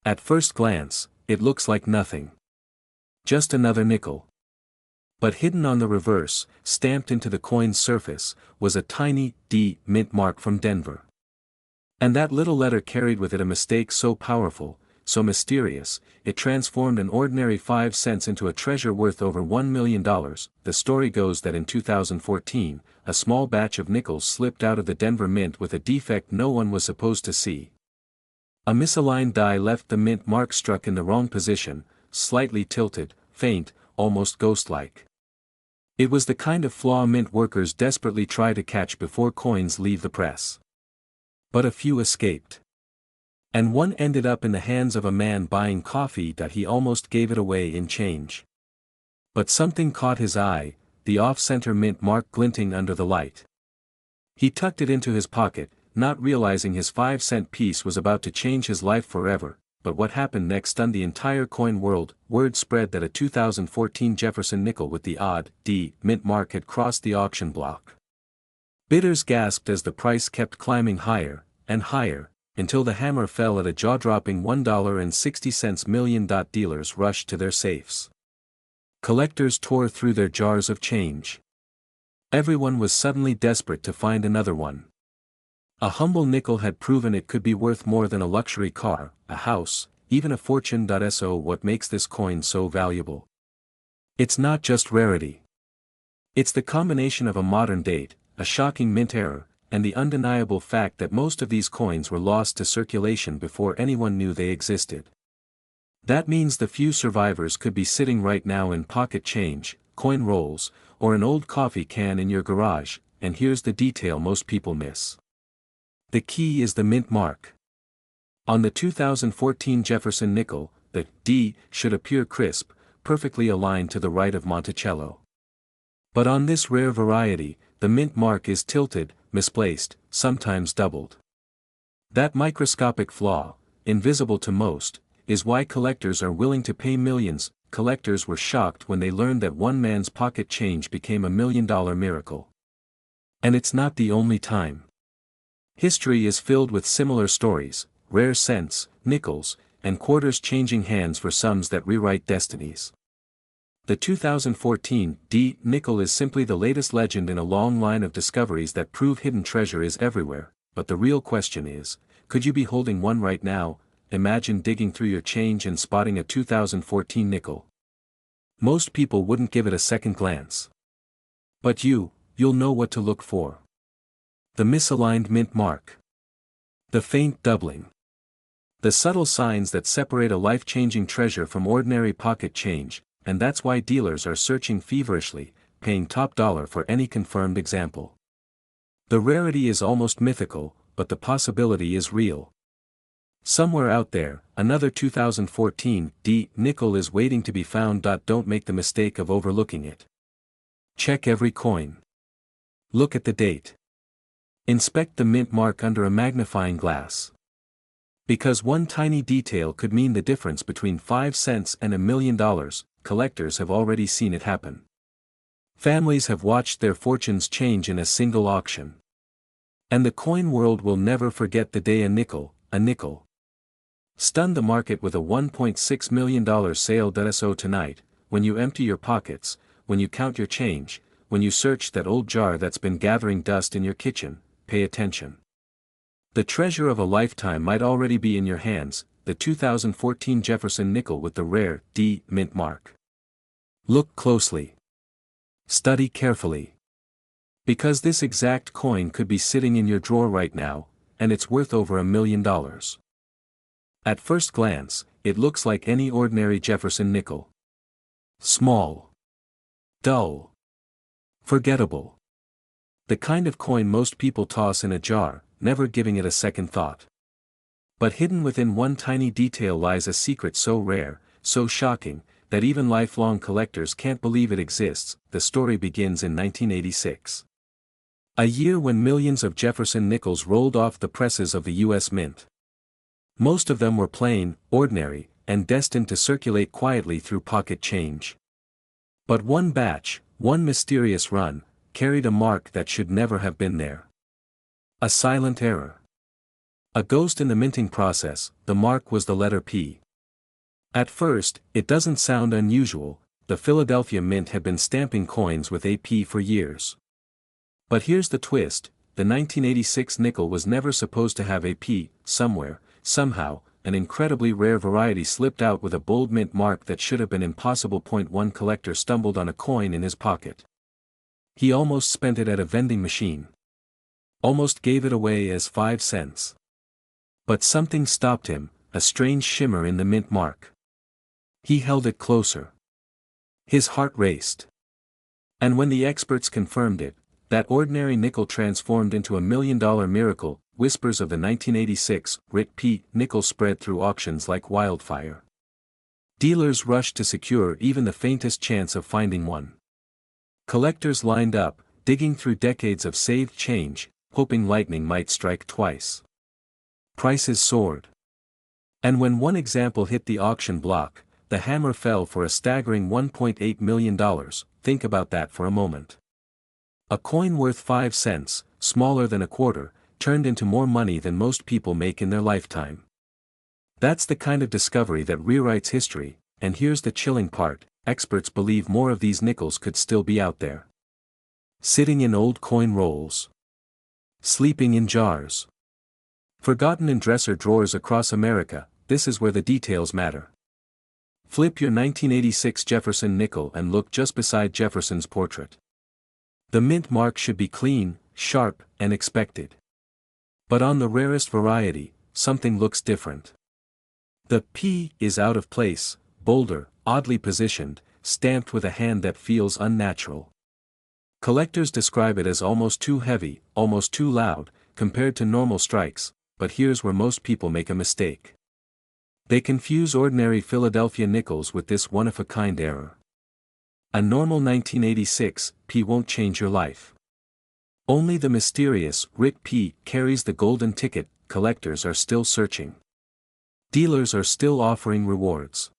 At first glance, it looks like nothing. Just another nickel. But hidden on the reverse, stamped into the coin's surface, was a tiny D mint mark from Denver. And that little letter carried with it a mistake so powerful, so mysterious, it transformed an ordinary 5 cents into a treasure worth over $1 million. The story goes that in 2014, a small batch of nickels slipped out of the Denver Mint with a defect no one was supposed to see. A misaligned die left the mint mark struck in the wrong position, slightly tilted, faint, almost ghost-like. It was the kind of flaw mint workers desperately try to catch before coins leave the press. But a few escaped. And one ended up in the hands of a man buying coffee that he almost gave it away in change. But something caught his eye, the off-center mint mark glinting under the light. He tucked it into his pocket, not realizing his 5-cent piece was about to change his life forever. But what happened next stunned the entire coin world. Word spread that a 2014 Jefferson nickel with the odd D mint mark had crossed the auction block. Bidders gasped as the price kept climbing higher and higher, until the hammer fell at a jaw-dropping $1.60 million. Dealers rushed to their safes. Collectors tore through their jars of change. Everyone was suddenly desperate to find another one. A humble nickel had proven it could be worth more than a luxury car, a house, even a fortune. So what makes this coin so valuable? It's not just rarity. It's the combination of a modern date, a shocking mint error, and the undeniable fact that most of these coins were lost to circulation before anyone knew they existed. That means the few survivors could be sitting right now in pocket change, coin rolls, or an old coffee can in your garage, and here's the detail most people miss. The key is the mint mark. On the 2014 Jefferson nickel, the D should appear crisp, perfectly aligned to the right of Monticello. But on this rare variety, the mint mark is tilted, misplaced, sometimes doubled. That microscopic flaw, invisible to most, is why collectors are willing to pay millions. Collectors were shocked when they learned that one man's pocket change became a $1 million miracle. And it's not the only time. History is filled with similar stories, rare cents, nickels, and quarters changing hands for sums that rewrite destinies. The 2014 D nickel is simply the latest legend in a long line of discoveries that prove hidden treasure is everywhere. But the real question is, could you be holding one right now? Imagine digging through your change and spotting a 2014 nickel. Most people wouldn't give it a second glance. But you'll know what to look for. The misaligned mint mark. The faint doubling. The subtle signs that separate a life-changing treasure from ordinary pocket change, and that's why dealers are searching feverishly, paying top dollar for any confirmed example. The rarity is almost mythical, but the possibility is real. Somewhere out there, another 2014 D nickel is waiting to be found. Don't make the mistake of overlooking it. Check every coin. Look at the date. Inspect the mint mark under a magnifying glass. Because one tiny detail could mean the difference between 5 cents and $1 million, collectors have already seen it happen. Families have watched their fortunes change in a single auction. And the coin world will never forget the day a nickel, stunned the market with a $1.6 million sale. So tonight, when you empty your pockets, when you count your change, when you search that old jar that's been gathering dust in your kitchen, pay attention. The treasure of a lifetime might already be in your hands, the 2014 Jefferson nickel with the rare D mint mark. Look closely. Study carefully. Because this exact coin could be sitting in your drawer right now, and it's worth over $1 million. At first glance, it looks like any ordinary Jefferson nickel. Small. Dull. Forgettable. The kind of coin most people toss in a jar, never giving it a second thought. But hidden within one tiny detail lies a secret so rare, so shocking, that even lifelong collectors can't believe it exists. The story begins in 1986. A year when millions of Jefferson nickels rolled off the presses of the U.S. Mint. Most of them were plain, ordinary, and destined to circulate quietly through pocket change. But one batch, one mysterious run, carried a mark that should never have been there. A silent error. A ghost in the minting process, the mark was the letter P. At first, it doesn't sound unusual, the Philadelphia Mint had been stamping coins with a P for years. But here's the twist, the 1986 nickel was never supposed to have a P. Somewhere, somehow, an incredibly rare variety slipped out with a bold mint mark that should have been impossible. One collector stumbled on a coin in his pocket. He almost spent it at a vending machine. Almost gave it away as 5 cents. But something stopped him, a strange shimmer in the mint mark. He held it closer. His heart raced. And when the experts confirmed it, that ordinary nickel transformed into a $1 million miracle. Whispers of the 1986 Rit P. nickel spread through auctions like wildfire. Dealers rushed to secure even the faintest chance of finding one. Collectors lined up, digging through decades of saved change, hoping lightning might strike twice. Prices soared. And when one example hit the auction block, the hammer fell for a staggering $1.8 million. Think about that for a moment. A coin worth 5 cents, smaller than a quarter, turned into more money than most people make in their lifetime. That's the kind of discovery that rewrites history, and here's the chilling part, experts believe more of these nickels could still be out there. Sitting in old coin rolls. Sleeping in jars. Forgotten in dresser drawers across America. This is where the details matter. Flip your 1986 Jefferson nickel and look just beside Jefferson's portrait. The mint mark should be clean, sharp, and expected. But on the rarest variety, something looks different. The P is out of place, bolder, oddly positioned, stamped with a hand that feels unnatural. Collectors describe it as almost too heavy, almost too loud, compared to normal strikes, but here's where most people make a mistake. They confuse ordinary Philadelphia nickels with this one-of-a-kind error. A normal 1986 P won't change your life. Only the mysterious Rit P carries the golden ticket. Collectors are still searching. Dealers are still offering rewards.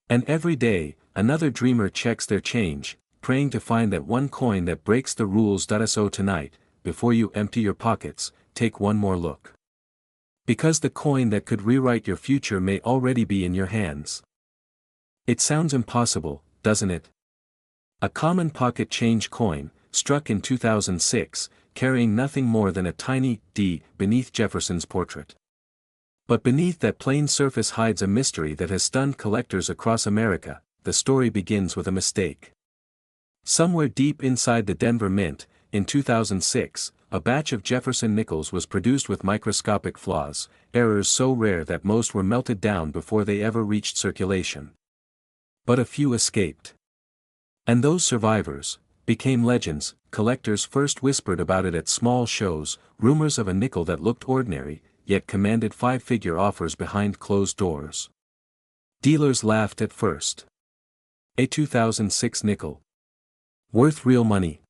And every day, another dreamer checks their change, praying to find that one coin that breaks the rules. So tonight, before you empty your pockets, take one more look. Because the coin that could rewrite your future may already be in your hands. It sounds impossible, doesn't it? A common pocket change coin, struck in 2006, carrying nothing more than a tiny D beneath Jefferson's portrait. But beneath that plain surface hides a mystery that has stunned collectors across America. The story begins with a mistake. Somewhere deep inside the Denver Mint, in 2006, a batch of Jefferson nickels was produced with microscopic flaws, errors so rare that most were melted down before they ever reached circulation. But a few escaped. And those survivors became legends. Collectors first whispered about it at small shows, rumors of a nickel that looked ordinary, yet commanded 5-figure offers behind closed doors. Dealers laughed at first. A 2006 nickel. Worth real money.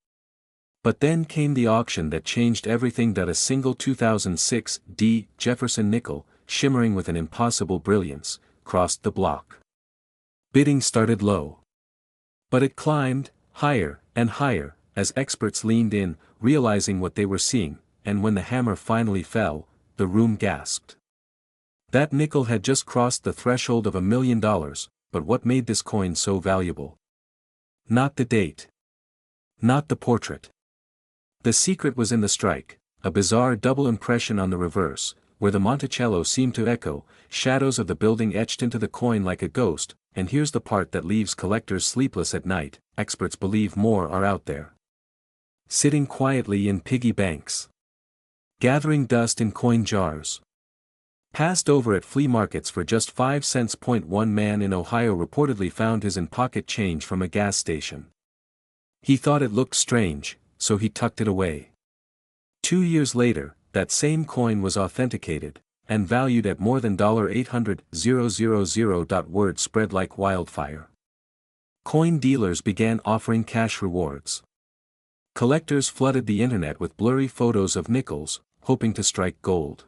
But then came the auction that changed everything. A single 2006 D Jefferson nickel, shimmering with an impossible brilliance, crossed the block. Bidding started low. But it climbed, higher and higher, as experts leaned in, realizing what they were seeing, and when the hammer finally fell, the room gasped. That nickel had just crossed the threshold of $1 million, but what made this coin so valuable? Not the date. Not the portrait. The secret was in the strike, a bizarre double impression on the reverse, where the Monticello seemed to echo, shadows of the building etched into the coin like a ghost. And here's the part that leaves collectors sleepless at night. Experts believe more are out there. Sitting quietly in piggy banks. Gathering dust in coin jars. Passed over at flea markets for just 5 cents. One man in Ohio reportedly found his in-pocket change from a gas station. He thought it looked strange, so he tucked it away. 2 years later, that same coin was authenticated, and valued at more than $800,000. Word spread like wildfire. Coin dealers began offering cash rewards. Collectors flooded the internet with blurry photos of nickels, hoping to strike gold.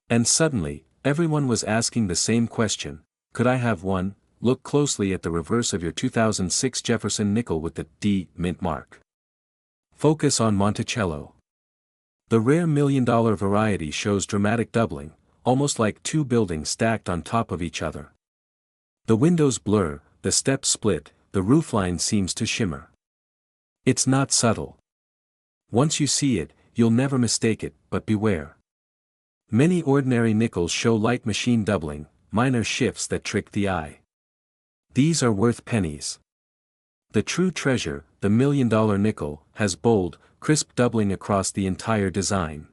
And suddenly, everyone was asking the same question: could I have one? Look closely at the reverse of your 2006 Jefferson nickel with the D mint mark. Focus on Monticello. The rare $1 million variety shows dramatic doubling, almost like two buildings stacked on top of each other. The windows blur, the steps split, the roofline seems to shimmer. It's not subtle. Once you see it, you'll never mistake it, but beware. Many ordinary nickels show light machine doubling, minor shifts that trick the eye. These are worth pennies. The true treasure, the $1 million nickel, has bold, crisp doubling across the entire design.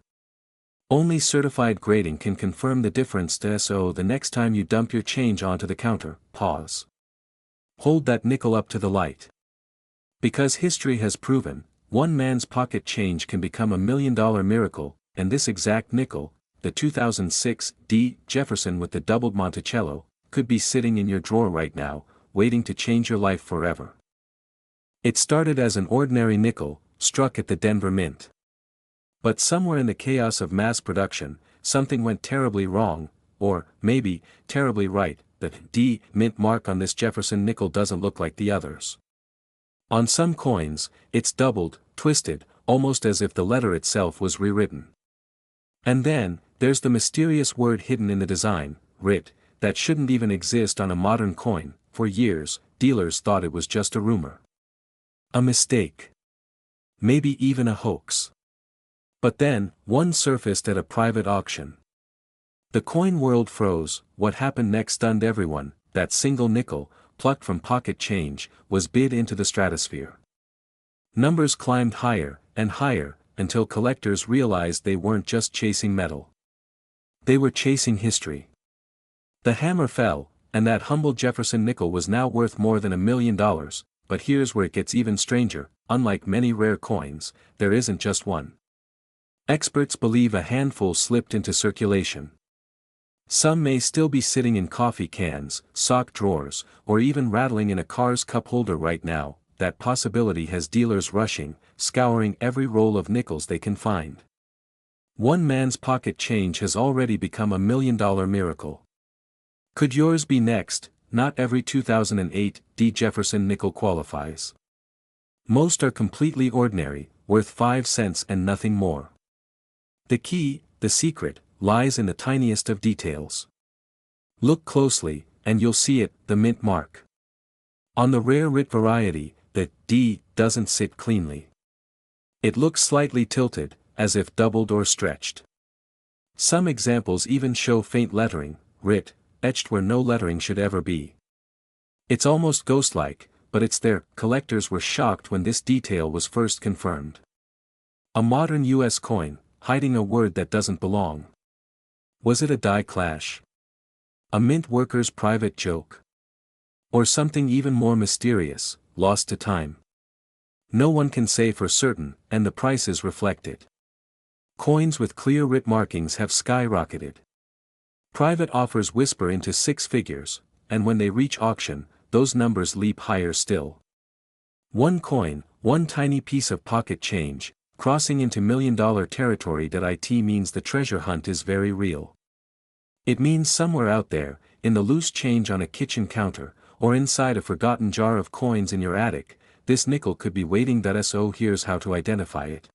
Only certified grading can confirm the difference. So the next time you dump your change onto the counter, pause. Hold that nickel up to the light. Because history has proven, one man's pocket change can become $1 million miracle, and this exact nickel, the 2006 D. Jefferson with the doubled Monticello, could be sitting in your drawer right now, waiting to change your life forever. It started as an ordinary nickel, struck at the Denver Mint. But somewhere in the chaos of mass production, something went terribly wrong, or, maybe, terribly right. The D. Mint mark on this Jefferson nickel doesn't look like the others. On some coins, it's doubled, twisted, almost as if the letter itself was rewritten. And then, there's the mysterious word hidden in the design, "RIT," that shouldn't even exist on a modern coin. For years, dealers thought it was just a rumor. A mistake. Maybe even a hoax. But then, one surfaced at a private auction. The coin world froze. What happened next stunned everyone. That single nickel, plucked from pocket change, was bid into the stratosphere. Numbers climbed higher, and higher, until collectors realized they weren't just chasing metal. They were chasing history. The hammer fell, and that humble Jefferson nickel was now worth more than $1 million, but here's where it gets even stranger. Unlike many rare coins, there isn't just one. Experts believe a handful slipped into circulation. Some may still be sitting in coffee cans, sock drawers, or even rattling in a car's cup holder right now. That possibility has dealers rushing, scouring every roll of nickels they can find. One man's pocket change has already become $1 million miracle. Could yours be next? Not every 2008 D. Jefferson nickel qualifies. Most are completely ordinary, worth 5 cents and nothing more. The key, the secret, lies in the tiniest of details. Look closely, and you'll see it, the mint mark. On the rare RIT variety, the D doesn't sit cleanly. It looks slightly tilted, as if doubled or stretched. Some examples even show faint lettering, RIT, etched where no lettering should ever be. It's almost ghost-like, but it's there. Collectors were shocked when this detail was first confirmed. A modern US coin, hiding a word that doesn't belong. Was it a die clash? A mint worker's private joke? Or something even more mysterious, lost to time? No one can say for certain, and the prices reflect it. Coins with clear RIT markings have skyrocketed. Private offers whisper into 6 figures, and when they reach auction, those numbers leap higher still. One coin, one tiny piece of pocket change, crossing into $1 million territory. It means the treasure hunt is very real. It means somewhere out there, in the loose change on a kitchen counter, or inside a forgotten jar of coins in your attic, this nickel could be waiting. So here's how to identify it.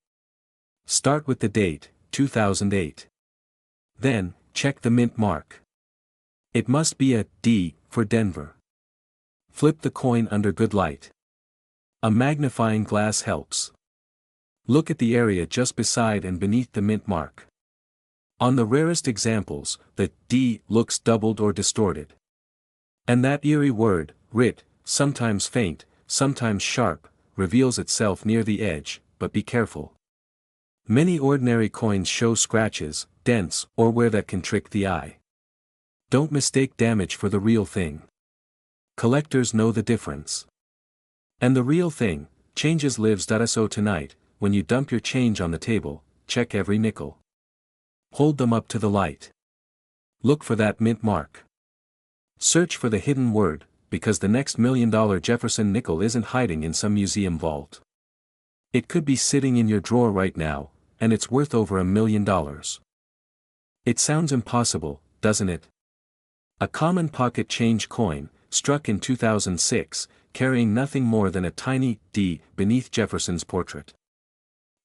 Start with the date, 2008. Then, check the mint mark. It must be a D for Denver. Flip the coin under good light. A magnifying glass helps. Look at the area just beside and beneath the mint mark. On the rarest examples, the D looks doubled or distorted. And that eerie word, RIT, sometimes faint, sometimes sharp, reveals itself near the edge, but be careful. Many ordinary coins show scratches, dents, or wear that can trick the eye. Don't mistake damage for the real thing. Collectors know the difference. And the real thing, changes lives. So tonight, when you dump your change on the table, check every nickel. Hold them up to the light. Look for that mint mark. Search for the hidden word, because the next $1 million Jefferson nickel isn't hiding in some museum vault. It could be sitting in your drawer right now, and it's worth over $1 million. It sounds impossible, doesn't it? A common pocket change coin, struck in 2006, carrying nothing more than a tiny D beneath Jefferson's portrait.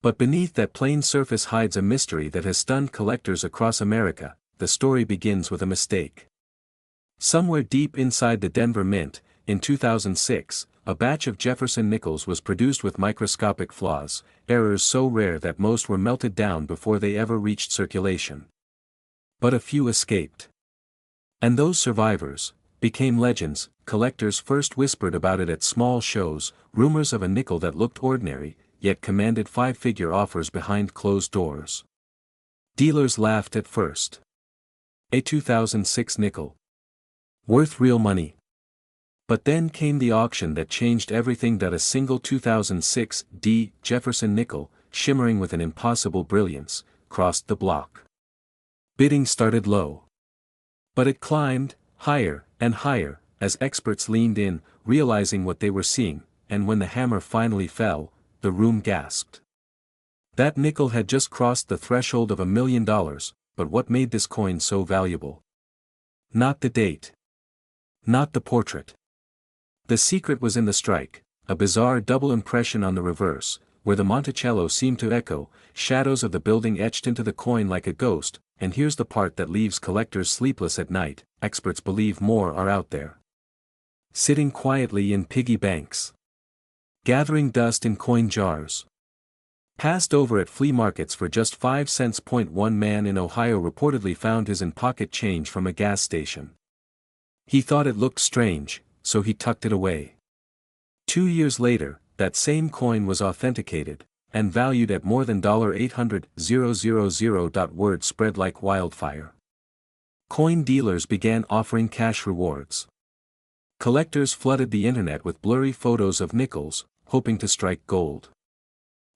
But beneath that plain surface hides a mystery that has stunned collectors across America. The story begins with a mistake. Somewhere deep inside the Denver Mint, in 2006, a batch of Jefferson nickels was produced with microscopic flaws, errors so rare that most were melted down before they ever reached circulation. But a few escaped. And those survivors became legends. Collectors first whispered about it at small shows, rumors of a nickel that looked ordinary, yet commanded five-figure offers behind closed doors. Dealers laughed at first. A 2006 nickel. Worth real money. But then came the auction that changed everything. A single 2006 D. Jefferson nickel, shimmering with an impossible brilliance, crossed the block. Bidding started low. But it climbed, higher and higher, as experts leaned in, realizing what they were seeing, and when the hammer finally fell, the room gasped. That nickel had just crossed the threshold of $1 million, but what made this coin so valuable? Not the date. Not the portrait. The secret was in the strike, a bizarre double impression on the reverse, where the Monticello seemed to echo, shadows of the building etched into the coin like a ghost. And here's the part that leaves collectors sleepless at night: experts believe more are out there. Sitting quietly in piggy banks. Gathering dust in coin jars. Passed over at flea markets for just 5 cents. One man in Ohio reportedly found his in-pocket change from a gas station. He thought it looked strange, so he tucked it away. 2 years later, that same coin was authenticated, and valued at more than $800,000. Word spread like wildfire. Coin dealers began offering cash rewards. Collectors flooded the internet with blurry photos of nickels, hoping to strike gold.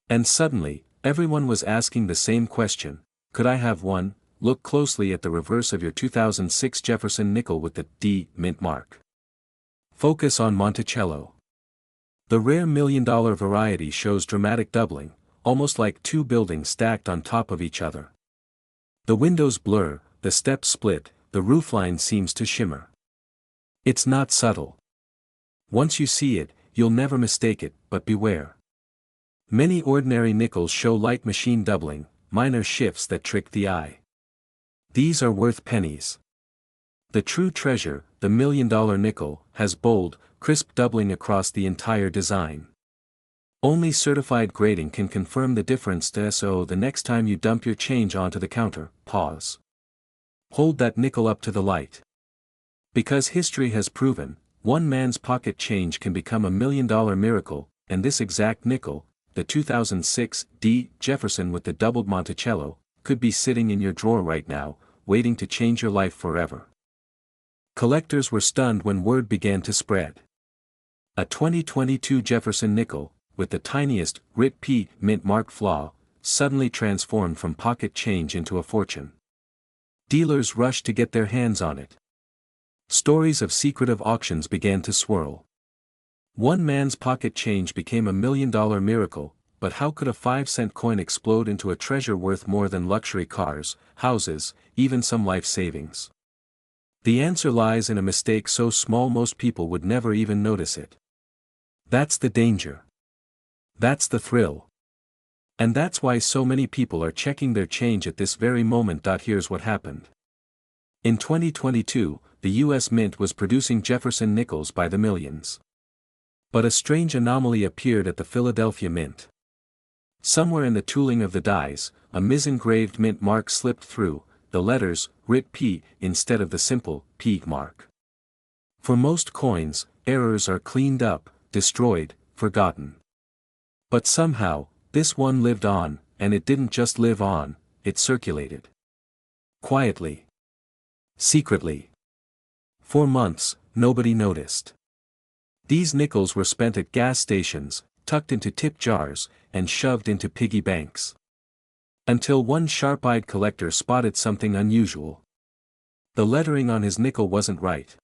And suddenly, everyone was asking the same question: could I have one? Look closely at the reverse of your 2006 Jefferson nickel with the D mint mark. Focus on Monticello. The rare $1 million variety shows dramatic doubling, almost like two buildings stacked on top of each other. The windows blur, the steps split, the roofline seems to shimmer. It's not subtle. Once you see it, you'll never mistake it, but beware. Many ordinary nickels show light machine doubling, minor shifts that trick the eye. These are worth pennies. The true treasure, the $1 million nickel, has bold, crisp doubling across the entire design. Only certified grading can confirm the difference. So the next time you dump your change onto the counter, pause. Hold that nickel up to the light. Because history has proven, one man's pocket change can become $1 million miracle, and this exact nickel, the 2006 D. Jefferson with the doubled Monticello, could be sitting in your drawer right now, waiting to change your life forever. Collectors were stunned when word began to spread. A 2022 Jefferson nickel, with the tiniest Rit P mint mark flaw, suddenly transformed from pocket change into a fortune. Dealers rushed to get their hands on it. Stories of secretive auctions began to swirl. One man's pocket change became $1 million miracle, but how could a 5-cent coin explode into a treasure worth more than luxury cars, houses, even some life savings? The answer lies in a mistake so small most people would never even notice it. That's the danger. That's the thrill. And that's why so many people are checking their change at this very moment. Here's what happened. In 2022, the U.S. Mint was producing Jefferson nickels by the millions. But a strange anomaly appeared at the Philadelphia Mint. Somewhere in the tooling of the dies, a mis-engraved mint mark slipped through, the letters, Rit P, instead of the simple, P mark. For most coins, errors are cleaned up, destroyed, forgotten. But somehow, this one lived on, and it didn't just live on, it circulated. Quietly. Secretly. For months, nobody noticed. These nickels were spent at gas stations, tucked into tip jars, and shoved into piggy banks. Until one sharp-eyed collector spotted something unusual. The lettering on his nickel wasn't right.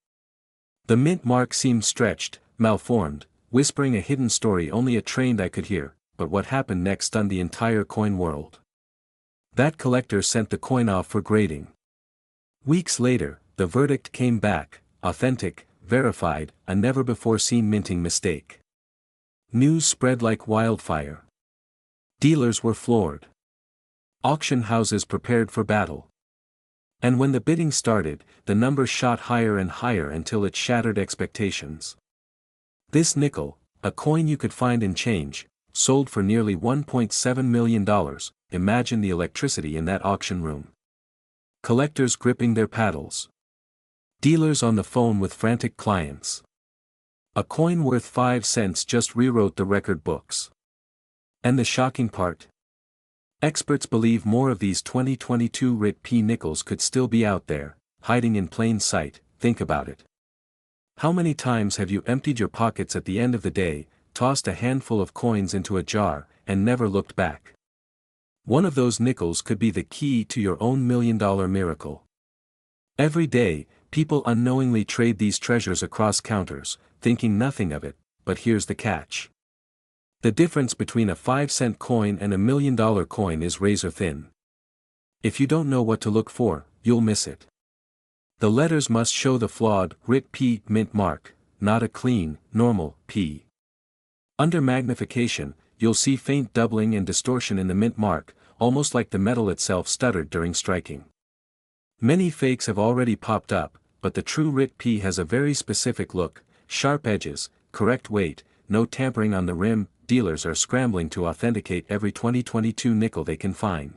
The mint mark seemed stretched, malformed, whispering a hidden story only a trained eye could hear. But what happened next stunned the entire coin world. That collector sent the coin off for grading. Weeks later, the verdict came back: authentic, verified, a never-before-seen minting mistake. News spread like wildfire. Dealers were floored. Auction houses prepared for battle. And when the bidding started, the number shot higher and higher until it shattered expectations. This nickel, a coin you could find in change, sold for nearly $1.7 million. Imagine the electricity in that auction room. Collectors gripping their paddles. Dealers on the phone with frantic clients. A coin worth 5 cents just rewrote the record books. And the shocking part? Experts believe more of these 2022 RIT P nickels could still be out there, hiding in plain sight. Think about it. How many times have you emptied your pockets at the end of the day, tossed a handful of coins into a jar, and never looked back? One of those nickels could be the key to your own million-dollar miracle. Every day, people unknowingly trade these treasures across counters, thinking nothing of it, but here's the catch. The difference between a 5-cent coin and a million-dollar coin is razor thin. If you don't know what to look for, you'll miss it. The letters must show the flawed RIT P mint mark, not a clean, normal P. Under magnification, you'll see faint doubling and distortion in the mint mark, almost like the metal itself stuttered during striking. Many fakes have already popped up, but the true RIT P has a very specific look: sharp edges, correct weight, no tampering on the rim. Dealers are scrambling to authenticate every 2022 nickel they can find.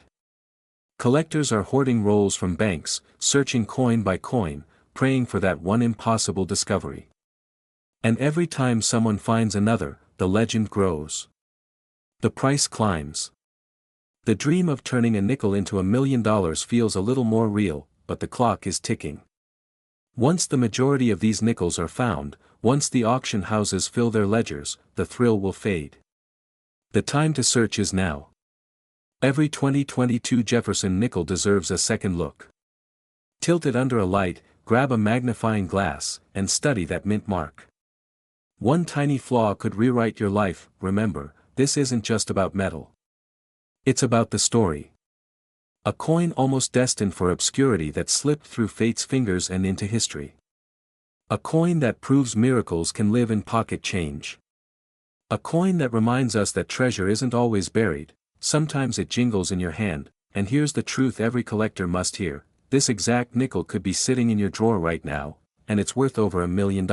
Collectors are hoarding rolls from banks, searching coin by coin, praying for that one impossible discovery. And every time someone finds another, the legend grows. The price climbs. The dream of turning a nickel into $1 million feels a little more real, but the clock is ticking. Once the majority of these nickels are found, once the auction houses fill their ledgers, the thrill will fade. The time to search is now. Every 2022 Jefferson nickel deserves a second look. Tilt it under a light, grab a magnifying glass, and study that mint mark. One tiny flaw could rewrite your life. Remember, this isn't just about metal. It's about the story. A coin almost destined for obscurity that slipped through fate's fingers and into history. A coin that proves miracles can live in pocket change. A coin that reminds us that treasure isn't always buried, sometimes it jingles in your hand. And here's the truth every collector must hear: this exact nickel could be sitting in your drawer right now, and it's worth over $1 million.